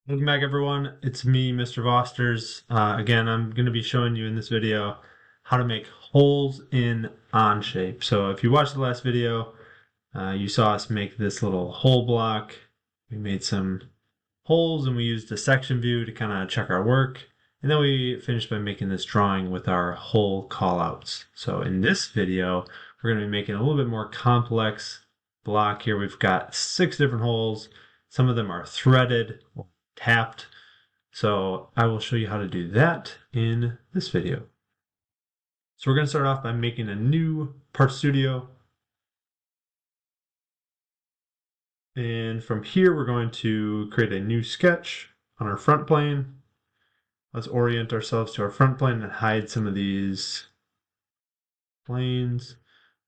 Welcome back, everyone. It's me, Mr. Vosters. Again, I'm going to be showing you in this video how to make holes in OnShape. So if you watched the last video, you saw us make this little hole block. We made some holes and we used the section view to kind of check our work. And then we finished by making this drawing with our hole callouts. So in this video, we're going to be making a little bit more complex block here. We've got 6 different holes. Some of them are threaded or tapped. So I will show you how to do that in this video. So we're going to start off by making a new part studio. And from here, we're going to create a new sketch on our front plane. Let's orient ourselves to our front plane and hide some of these planes.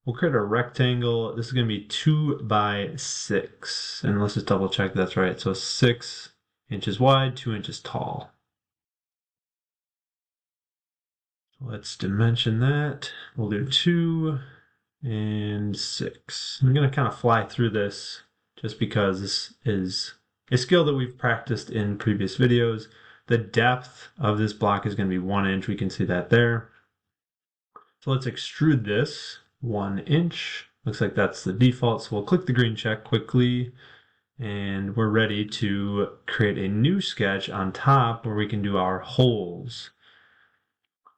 We'll create a rectangle. This is going to be 2 by 6. And let's just double check that's right. So 6 inches wide, 2 inches tall. Let's dimension that. We'll do 2 and 6. I'm going to kind of fly through this just because this is a skill that we've practiced in previous videos. The depth of this block is going to be 1 inch. We can see that there. So let's extrude this 1 inch. Looks like that's the default. So we'll click the green check quickly. And we're ready to create a new sketch on top where we can do our holes.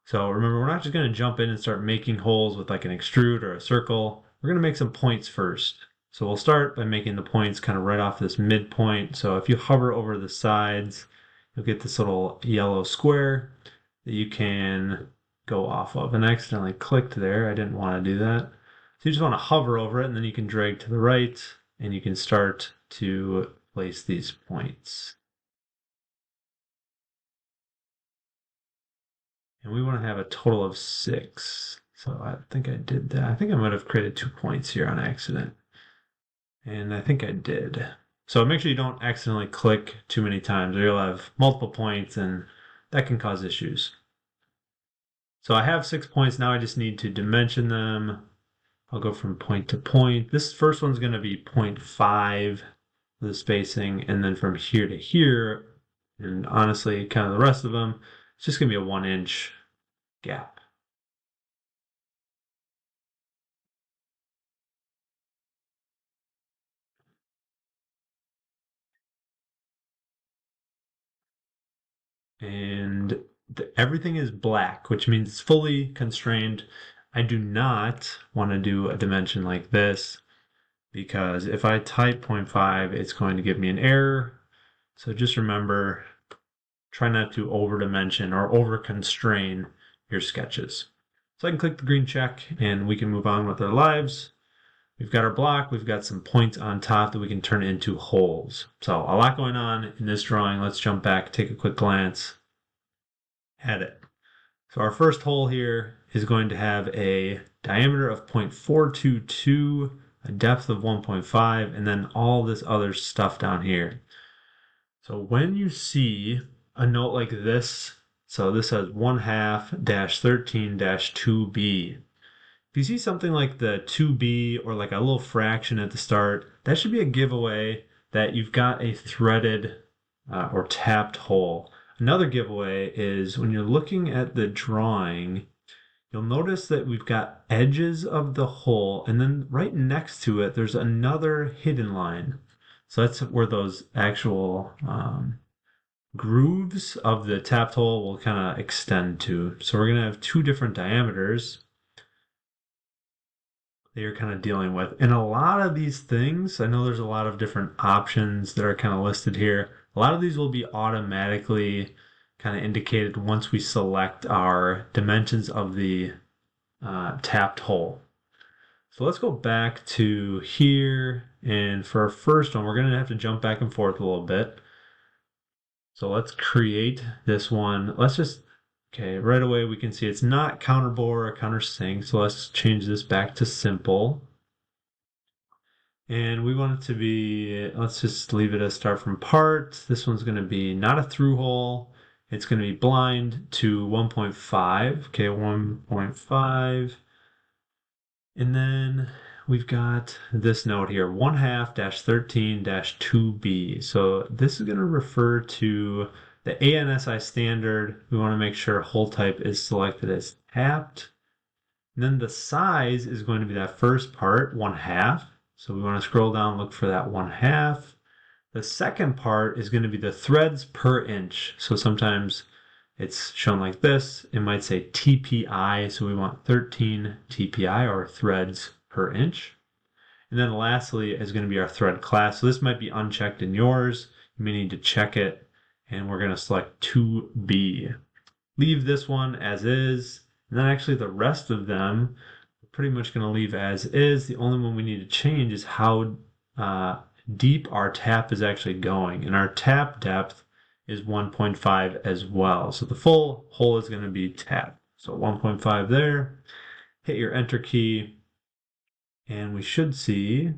So remember, we're not just going to jump in and start making holes with like an extrude or a circle. We're going to make some points first. So we'll start by making the points kind of right off this midpoint. So if you hover over the sides, you'll get this little yellow square that you can go off of. And I accidentally clicked there. I didn't want to do that. So you just want to hover over it, and then you can drag to the right, and you can start to place these points. And we want to have a total of 6. So I think I did that. I think I might have created 2 points here on accident. And I think I did. So make sure you don't accidentally click too many times or you'll have multiple points and that can cause issues. So I have 6 points. Now I just need to dimension them. I'll go from point to point. This first one's going to be 0.5, the spacing. And then from here to here, and honestly, kind of the rest of them, it's just going to be a 1 inch gap. And everything is black, which means it's fully constrained. I do not want to do a dimension like this because if I type 0.5, it's going to give me an error. So just remember, try not to over dimension or over constrain your sketches. So I can click the green check and we can move on with our lives. We've got our block, we've got some points on top that we can turn into holes. So a lot going on in this drawing. Let's jump back, take a quick glance at it. So our first hole here is going to have a diameter of 0.422, a depth of 1.5, and then all this other stuff down here. So when you see a note like this, so this says 1/2-13-2b. If you see something like the 2b or like a little fraction at the start, that should be a giveaway that you've got a threaded or tapped hole. Another giveaway is when you're looking at the drawing, you'll notice that we've got edges of the hole, and then right next to it, there's another hidden line. So that's where those actual grooves of the tapped hole will kind of extend to. So we're going to have 2 different diameters that you're kind of dealing with. And a lot of these things, I know there's a lot of different options that are kind of listed here. A lot of these will be automatically kind of indicated once we select our dimensions of the tapped hole. So let's go back to here. And for our first one, we're going to have to jump back and forth a little bit. So let's create this one. Let's just, okay, right away we can see it's not counterbore or countersink. So let's change this back to simple. And we want it to be, let's just leave it as start from part. This one's going to be not a through hole. It's going to be blind to 1.5. Okay, 1.5. And then we've got this note here, 1/2-13-2B. So this is going to refer to the ANSI standard. We want to make sure hole type is selected as tapped. And then the size is going to be that first part, 1/2. So we want to scroll down, look for that 1/2. The second part is going to be the threads per inch. So sometimes it's shown like this. It might say TPI. So we want 13 TPI or threads per inch. And then lastly is going to be our thread class. So this might be unchecked in yours. You may need to check it. And we're going to select 2B. Leave this one as is. And then actually the rest of them, we're pretty much going to leave as is. The only one we need to change is how deep our tap is actually going. And our tap depth is 1.5 as well. So the full hole is going to be tapped. So 1.5 there. Hit your enter key. And we should see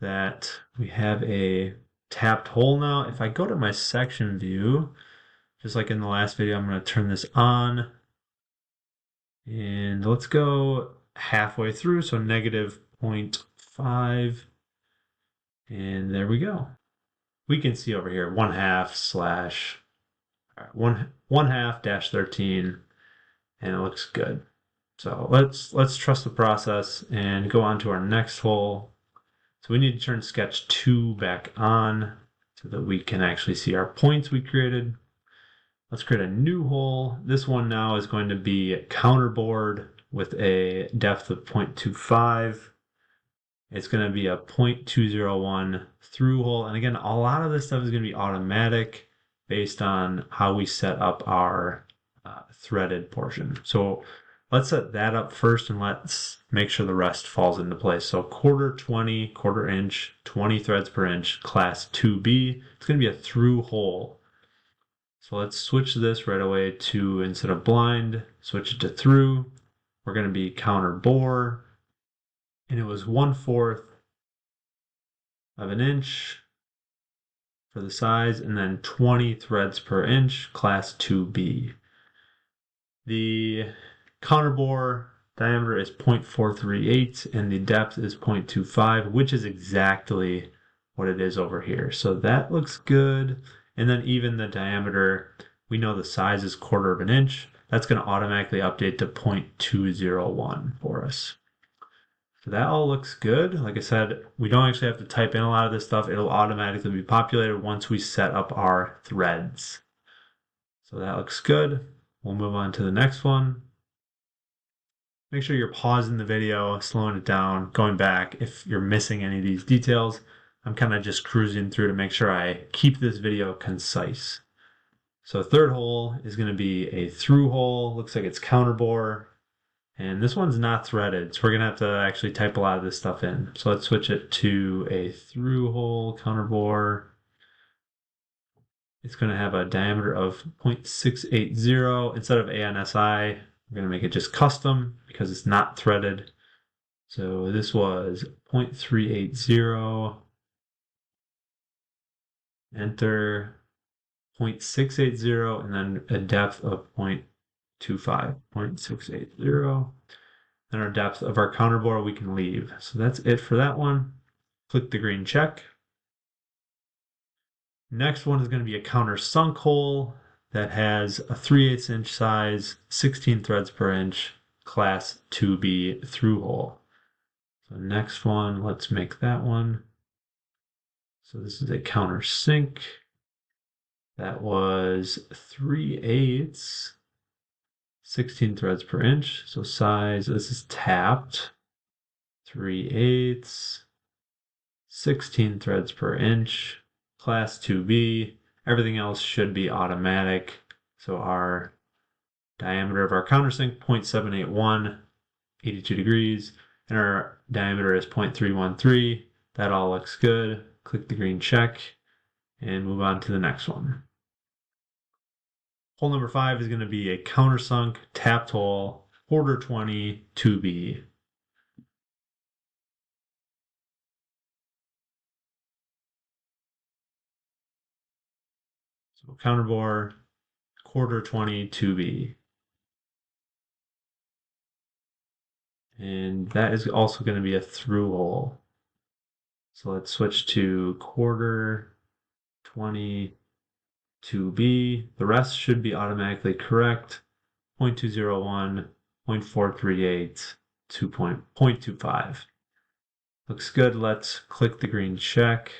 that we have a tapped hole now. If I go to my section view, just like in the last video, I'm going to turn this on. And let's go halfway through, so -0.5. And there we go. We can see over here 1/2/13, and it looks good. So let's trust the process and go on to our next hole. So we need to turn sketch 2 back on so that we can actually see our points we created. Let's create a new hole. This one now is going to be counterbored with a depth of 0.25. It's going to be a 0.201 through hole. And again, a lot of this stuff is going to be automatic based on how we set up our threaded portion. So let's set that up first and let's make sure the rest falls into place. So 1/4 inch, 20 threads per inch, class 2B. It's going to be a through hole. So let's switch this right away to, instead of blind, switch it to through. We're going to be counter bore. And it was 1/4 of an inch for the size, and then 20 threads per inch, class 2B. The counter bore diameter is 0.438 and the depth is 0.25, which is exactly what it is over here. So that looks good. And then even the diameter, we know the size is 1/4 of an inch. That's going to automatically update to 0.201 for us. So that all looks good. Like I said, we don't actually have to type in a lot of this stuff. It'll automatically be populated once we set up our threads. So that looks good. We'll move on to the next one. Make sure you're pausing the video, slowing it down, going back if you're missing any of these details. I'm kind of just cruising through to make sure I keep this video concise. So third hole is going to be a through hole. Looks like it's counter bore. And this one's not threaded, so we're going to have to actually type a lot of this stuff in. So let's switch it to a through hole counter bore. It's going to have a diameter of 0.680. Instead of ANSI, we're going to make it just custom because it's not threaded. So this was 0.380. Enter 0.680, and then a depth of 0.25, 0.680. And our depth of our counter bore we can leave. So that's it for that one. Click the green check. Next one is going to be a counter sunk hole that has a 3/8 inch size, 16 threads per inch, class 2B through hole. So next one, let's make that one. So this is a counter sink. That was 3/8, 16 threads per inch. So size, this is tapped, 3/8, 16 threads per inch, class 2B. Everything else should be automatic. So our diameter of our countersink, 0.781, 82 degrees, and our diameter is 0.313. That all looks good. Click the green check and move on to the next one. Hole number 5 is going to be a countersunk tapped hole, 1/4 2B. So counter bore, 1/4 2B. And that is also going to be a through hole. So let's switch to quarter 20 2B. The rest should be automatically correct. 0.201, 0.438, 0.25. Looks good. Let's click the green check.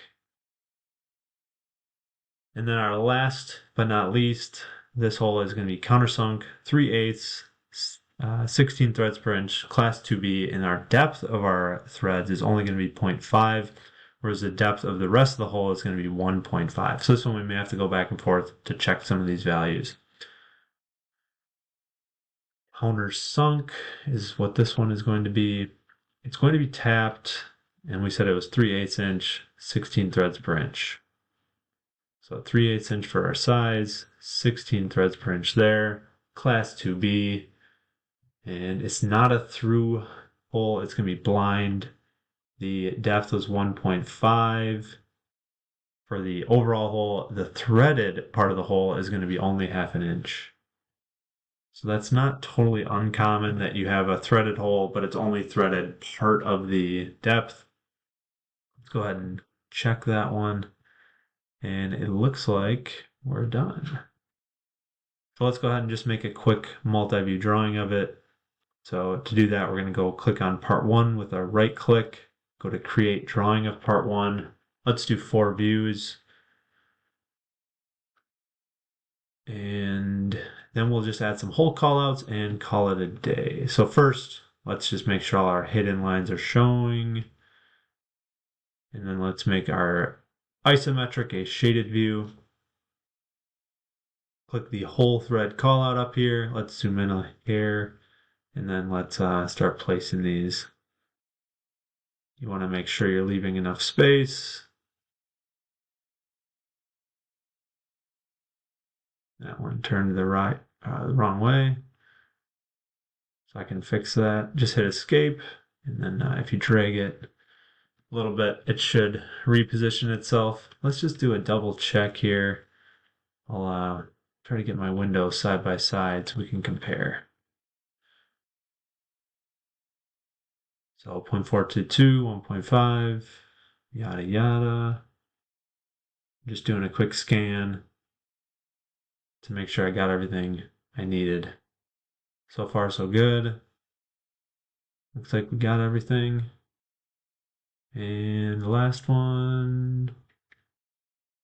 And then our last but not least, this hole is going to be countersunk 3/8, 16 threads per inch, class 2B, and our depth of our threads is only going to be 0.5, whereas the depth of the rest of the hole is going to be 1.5. So this one we may have to go back and forth to check some of these values. Countersunk is what this one is going to be. It's going to be tapped, and we said it was 3/8 inch, 16 threads per inch. So 3/8 inch for our size, 16 threads per inch there, class 2B, and it's not a through hole, it's going to be blind. The depth was 1.5. For the overall hole, the threaded part of the hole is going to be only 1/2 inch. So that's not totally uncommon that you have a threaded hole, but it's only threaded part of the depth. Let's go ahead and check that one. And it looks like we're done. So let's go ahead and just make a quick multi-view drawing of it. So to do that, we're going to go click on part 1 with our right click, go to create drawing of part 1. Let's do 4 views. And then we'll just add some hole callouts and call it a day. So first, let's just make sure all our hidden lines are showing. And then let's make our isometric a shaded view. Click the whole thread callout up here. Let's zoom in a hair. And then let's start placing these. You want to make sure you're leaving enough space. That one turned the wrong way. So I can fix that. Just hit escape. And then if you drag it a little bit, it should reposition itself. Let's just do a double check here. I'll try to get my windows side by side so we can compare. So 0.422, 1.5, yada yada. Just doing a quick scan to make sure I got everything I needed. So far so good. Looks like we got everything. And the last one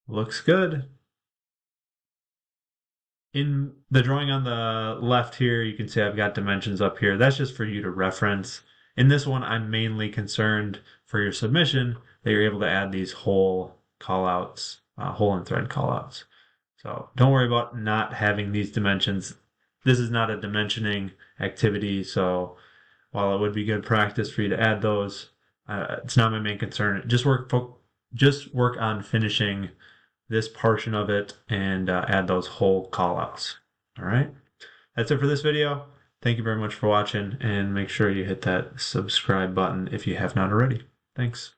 looks good. In the drawing on the left here, you can see I've got dimensions up here. That's just for you to reference. In this one, I'm mainly concerned for your submission that you're able to add these hole callouts, hole and thread callouts. So don't worry about not having these dimensions. This is not a dimensioning activity, so while it would be good practice for you to add those, it's not my main concern. Just work on finishing this portion of it and add those whole callouts. All right, that's it for this video. Thank you very much for watching, and make sure you hit that subscribe button if you have not already. Thanks.